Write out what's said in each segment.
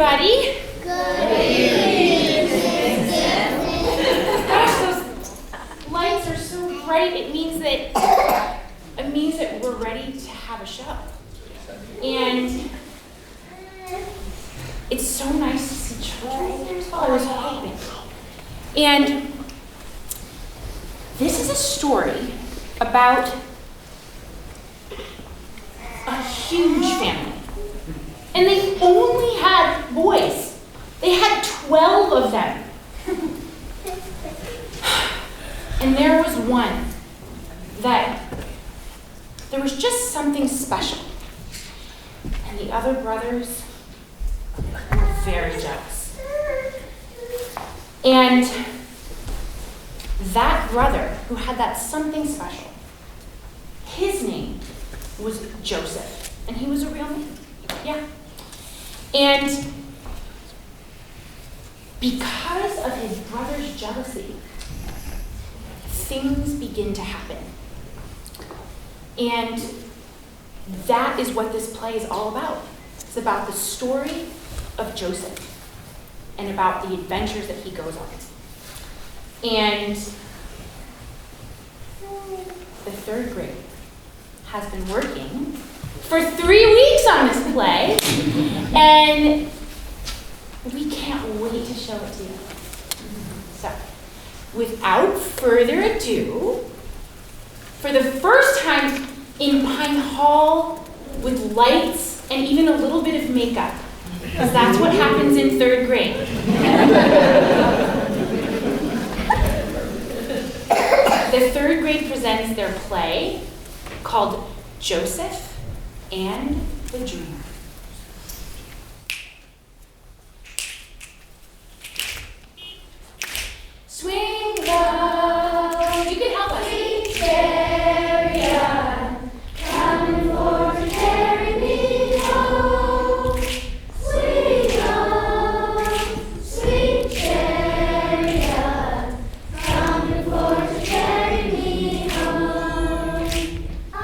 everybody. Good evening. Gosh, those lights are so bright. It means that we're ready to have a show. And it's so nice to see children. That's all I was hoping. And this is a story about a huge family. And they only had boys. They had 12 of them. And there was one that there was just something special. And the other brothers were very jealous. And that brother who had that something special, his name was Joseph. And he was a real man. Yeah. And because of his brother's jealousy, things begin to happen. And that is what this play is all about. It's about the story of Joseph and about the adventures that he goes on. And the third grade has been working for 3 weeks on this play, and we can't wait to show it to you. So, without further ado, for the first time in Pine Hall with lights and even a little bit of makeup, because that's what happens in third grade. The third grade presents their play called Joseph and the Dreamer. Swing low, you can help us. Sweet chariot, coming for to carry me home. Swing low, sweet chariot, coming for to carry me home. I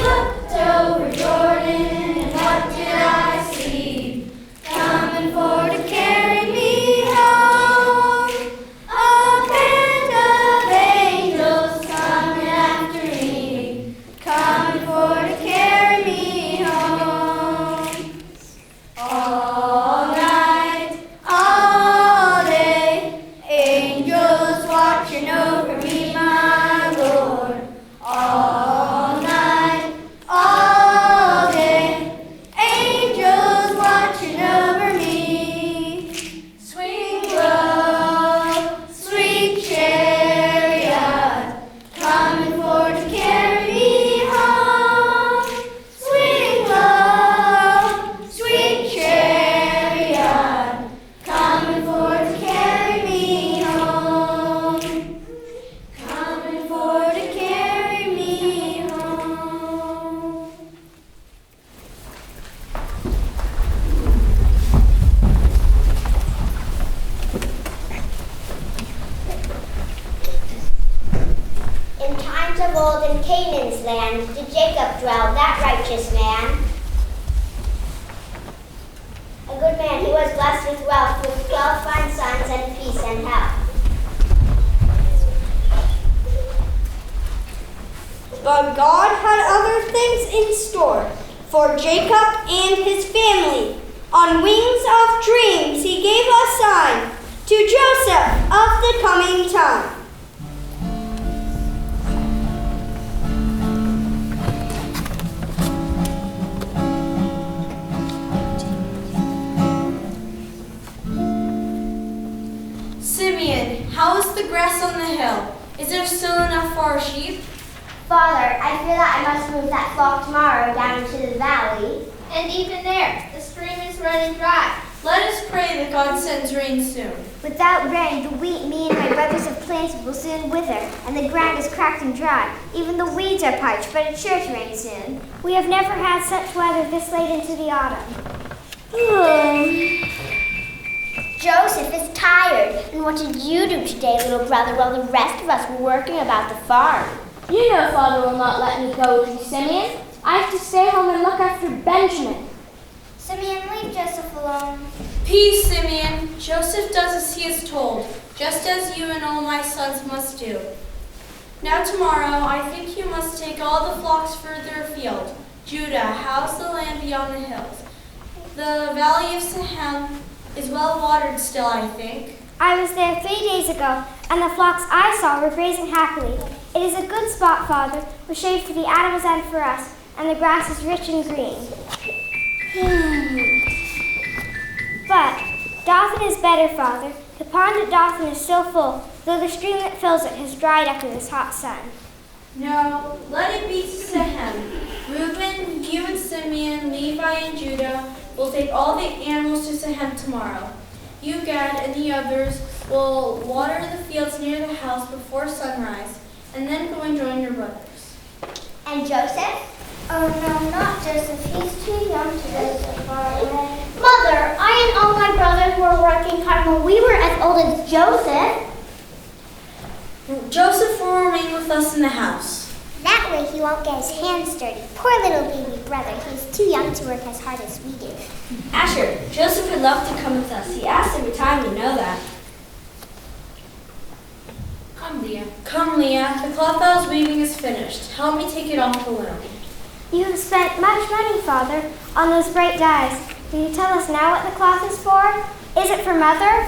looked over Jordan, and what did I see? Coming for to carry me home. A band of angels coming after me, coming for to carry me home. All night, all day, angels watching over me, my Lord. All night, all day, angels watching over me. Swing low, sweet chariot, coming for to carry me home. Swing low, sweet chariot, coming for to carry me home. Coming for to carry me home. In times of old in Canaan's land did Jacob dwell, that righteous man. A good man, he was blessed with wealth, with 12 fine sons and peace and health. But God had other things in store for Jacob and his family. On wings of dreams he gave a sign to Joseph of the coming time. Simeon, how is the grass on the hill? Is there still enough for our sheep? Father, I fear that I must move that flock tomorrow down into the valley. And even there, the stream is running dry. Let us pray that God sends rain soon. Without rain, the wheat me and my brothers have planted will soon wither, and the ground is cracked and dry. Even the weeds are parched, but it's sure to rain soon. We have never had such weather this late into the autumn. Joseph is tired. And what did you do today, little brother, while the rest of us were working about the farm? You know Father will not let me go with you, Simeon. I have to stay home and look after Benjamin. Simeon, leave Joseph alone. Peace, Simeon. Joseph does as he is told, just as you and all my sons must do. Now tomorrow, I think you must take all the flocks further afield. Judah, house the land beyond the hills. The valley of Sichem is well watered still, I think. I was there 3 days ago, and the flocks I saw were grazing happily. It is a good spot, Father, with shade for the animals and for us, and the grass is rich and green. But Dothan is better, Father. The pond at Dothan is still full, though the stream that fills it has dried up in this hot sun. No, let it be Sichem. Reuben, you and Simeon, Levi, and Judah will take all the animals to Sichem tomorrow. You, Gad, and the others will water the fields near the house before sunrise, and then go and join your brothers. And Joseph? Oh no, not Joseph. He's too young to go so far away. Mother, I and all my brothers were working hard when we were as old as Joseph. Joseph will remain with us in the house. That way he won't get his hands dirty. Poor little baby brother. He's too young to work as hard as we do. Asher, Joseph would love to come with us. He asks every time, you know that. Come, Leah. Come, Leah. The cloth I was weaving is finished. Help me take it off the loom. You have spent much money, Father, on those bright dyes. Will you tell us now what the cloth is for? Is it for Mother?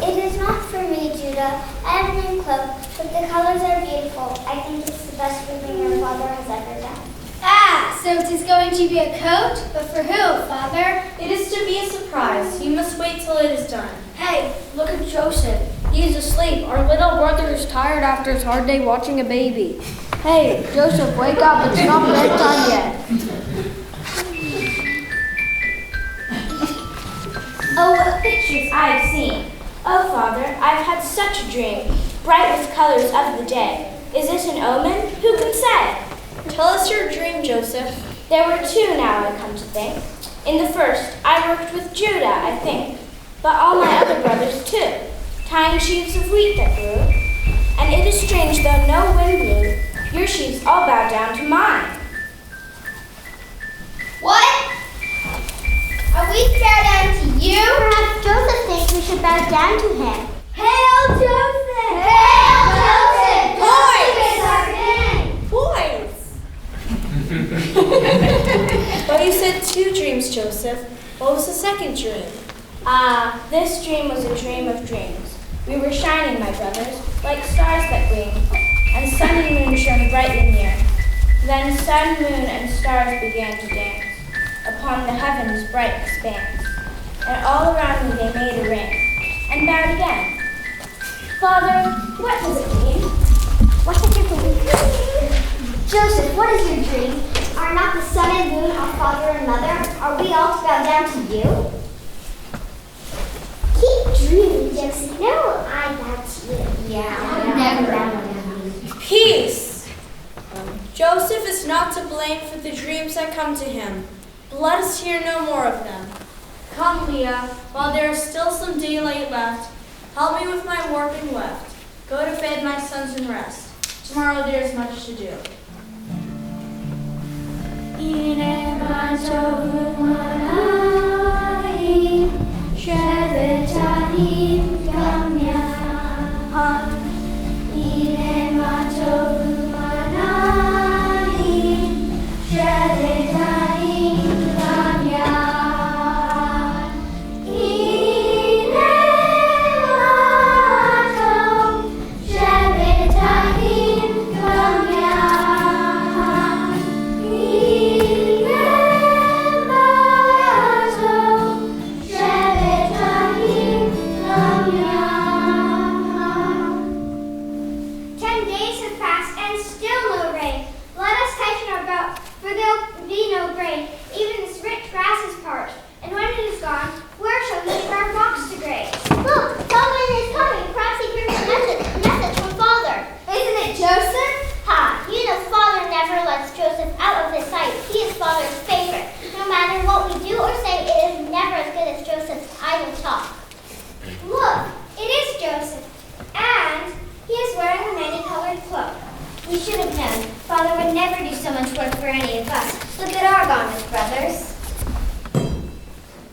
It is not for me, Judah. I have a new cloak, but the colors are beautiful. I think it's the best weaving your father has ever done. Ah, so it is going to be a coat? But for who, Father? It is to be a surprise. You must wait till it is done. Hey, look at Joseph. He is asleep. Our little brother is tired after his hard day watching a baby. Hey, Joseph, wake up. It's not bedtime yet. Oh, what pictures I've seen. Oh, Father, I've had such a dream, bright with colors of the day. Is this an omen? Who can say? Tell us your dream, Joseph. There were two now, I come to think. In the first, I worked with Judah, I think, but all my other brothers too, tying sheaves of wheat that grew. And it is strange, though no wind blew, your sheaves all bow down to mine. What? Are we bow down to you? Perhaps Joseph thinks we should bow down to him. Hail Joseph! Hail Joseph! Boys! Joseph is our king! Boys! But you said two dreams, Joseph. What was the second dream? This dream was a dream of dreams. We were shining, my brothers, like stars that gleam, and sun and moon shone brightly near. Then sun, moon, and stars began to dance upon the heaven's bright expanse, and all around me they made a ring, and bowed again. Father, what does it mean? What does it mean? Joseph, what is your dream? Are not the sun and moon our father and mother? Are we all to bow down to you? Keep dreaming, Joseph. No, I bow to you. Yeah, never bow down. Peace! Joseph is not to blame for the dreams that come to him. But let us hear no more of them. Come, Leah, while there is still some daylight left, help me with my work and weft. Go to bed, my sons, and rest. Tomorrow there is much to do.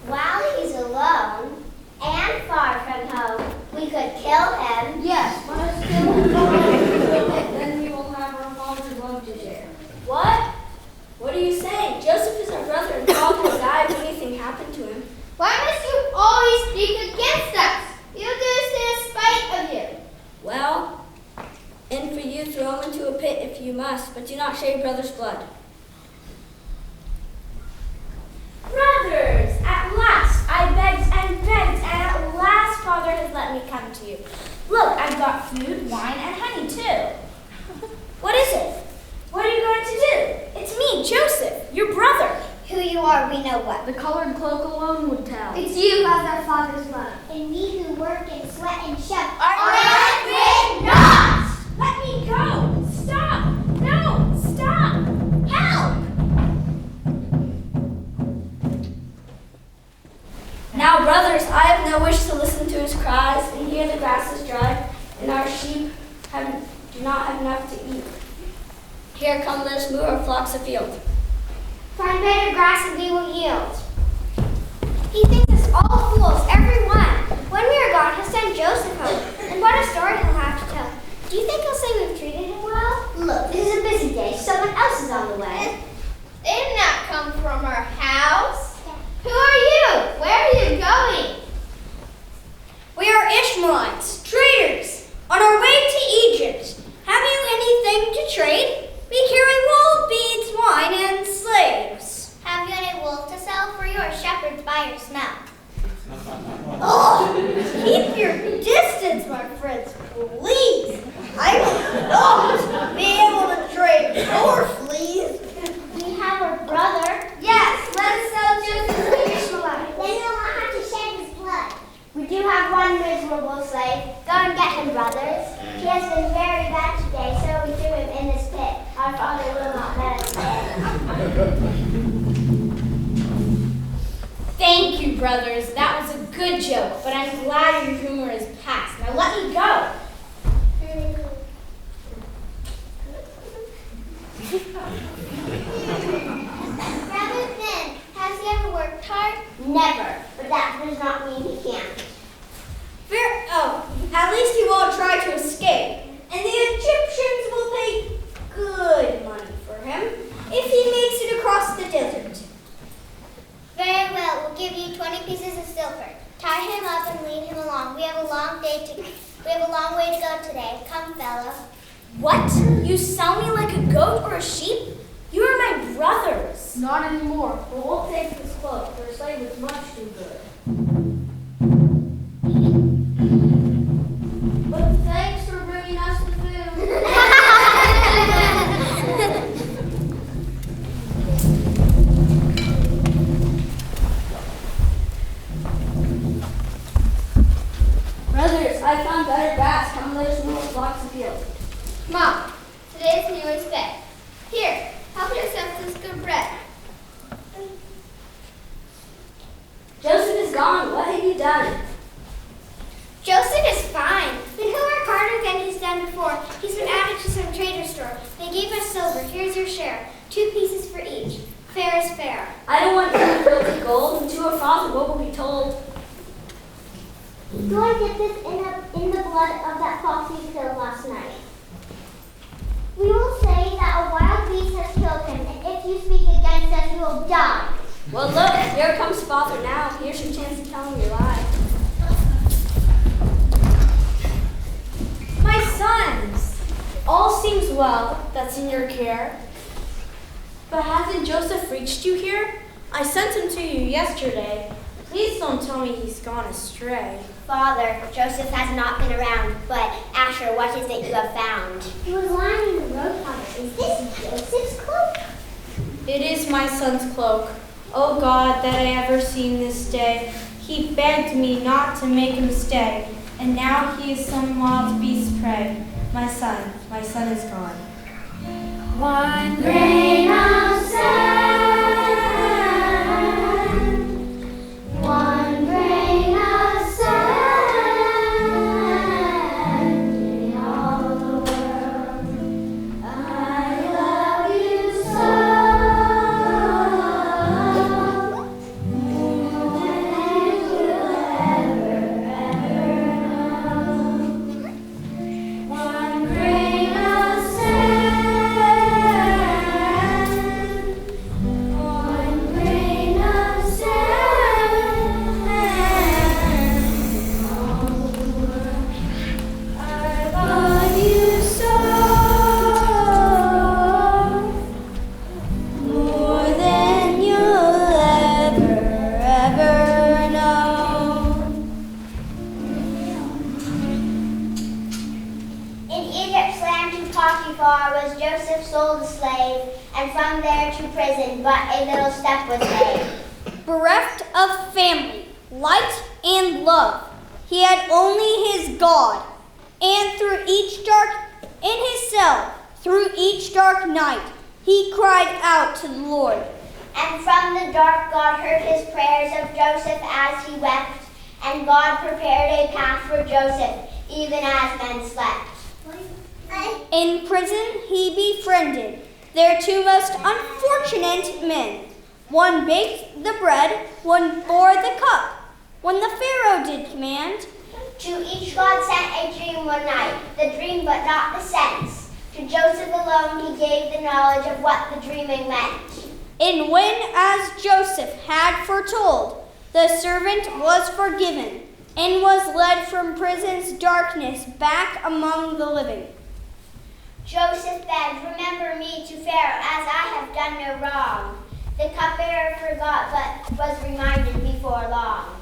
While he's alive. kill him. Yes, let us kill him. Then we will have our father's love to share. What? What are you saying? Joseph is our brother and God will die if anything happened to him. Why must you always speak against us? You'll do this in spite of you. Well, and for you, throw him into a pit if you must, but do not shed your brother's blood. Brothers, at last I begged and begged, and at last Father has let me come to you. Look, I've got food, wine, and honey too. What is it? What are you going to do? It's me, Joseph, your brother. Who you are, we know what. The colored cloak alone would tell. It's you who has our father's love. And we who work and sweat and shove Are not! Let me go! Stop! No! Stop! Help! Now, brothers, I have no wish to listen to his cries, and here the grass is dry, and our sheep do not have enough to eat. Here, come, let us move our flocks afield. Find better grass and we will yield. He thinks us all fools, every one. When we are gone, he'll send Joseph home. And what a story he'll have to tell. Do you think he'll say we've treated him well? Look, this is a busy day. Someone else is on the way. They did not come from our house. Who are you? Where are you going? We are Ishmaelites, traders, on our way to Egypt. Have you anything to trade? We carry wool, beads, wine, and slaves. Have you any wool to sell? For you are shepherds by your smell. Oh, keep your distance, my friends, please. I will not be able to trade your fleas. We have a brother. Yes, let us sell Joseph to the Ishmaelites. Then he'll not have to shed his blood. We do have one miserable slave. Go and get him, brothers. He has been very bad today, so we threw him in this pit. Our father will not let us in. Thank you, brothers. That was a good joke, but I'm glad your humor is past. Now let me go. Brother Finn, has he ever worked hard? Never, but that does not mean he can't. At least he won't try to escape, and the Egyptians will pay good money for him if he makes it across the desert. Very well, we'll give you 20 pieces of silver. Tie him up and lead him along. We have a long way to go today. Come, fellow. What? You sell me like a goat or a sheep? You are my brothers. Not anymore, but we'll take this cloak. Their slave is much too good. But thanks for bringing us the food. Brothers, I found better grass. Come, let us move our flocks afield. Mom, today's newest day. Here, help yourself to this good bread. Joseph is gone. What have you done? Joseph is fine. Then he'll work harder than he's done before. He's been added to some trader store. They gave us silver. Here's your share. 2 pieces for each. Fair is fair. I don't want to be filled with gold, and to our father what will be told. Go and dip this in the blood of that fox you killed last night. We will say that a wild beast has killed him, and if you speak against us, you will die. Well, look, here comes father now. Here's your chance to tell him your lie. My sons, all seems well that's in your care. But hasn't Joseph reached you here? I sent him to you yesterday. Please don't tell me he's gone astray. Father, Joseph has not been around, but Asher, what is it you have found? He was lying in the road, Father. Is this Joseph's cloak? It is my son's cloak. Oh God, that I ever seen this day. He begged me not to make him stay, and now he is some wild beast's prey. My son is gone. One grain of sand, One grain of sand in all the world. I love you so. More than you'll ever know. slave, and from there to prison, but a little step was made. Bereft of family, light, and love, he had only his God. And through each in his cell, through each dark night, he cried out to the Lord. And from the dark God heard his prayers of Joseph as he wept, and God prepared a path for Joseph, even as men slept. In prison he befriended their two most unfortunate men. One baked the bread, one bore the cup. When the Pharaoh did command, to each God sent a dream one night, the dream but not the sense. To Joseph alone he gave the knowledge of what the dreaming meant. And when, as Joseph had foretold, the servant was forgiven and was led from prison's darkness back among the living. Joseph begged, remember me to Pharaoh, as I have done no wrong. The cupbearer forgot, but was reminded before long.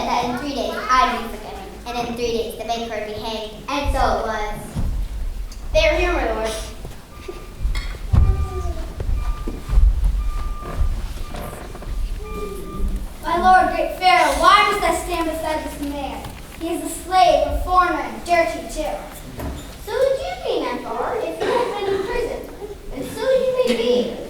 that in 3 days I'd be forgiven, and in 3 days the baker would be hanged, and so it was. They are here, my lord. My lord, great Pharaoh, why must I stand beside this man? He is a slave, a foreigner, and dirty too. So would you be, my lord, if you had been in prison. And so you may be.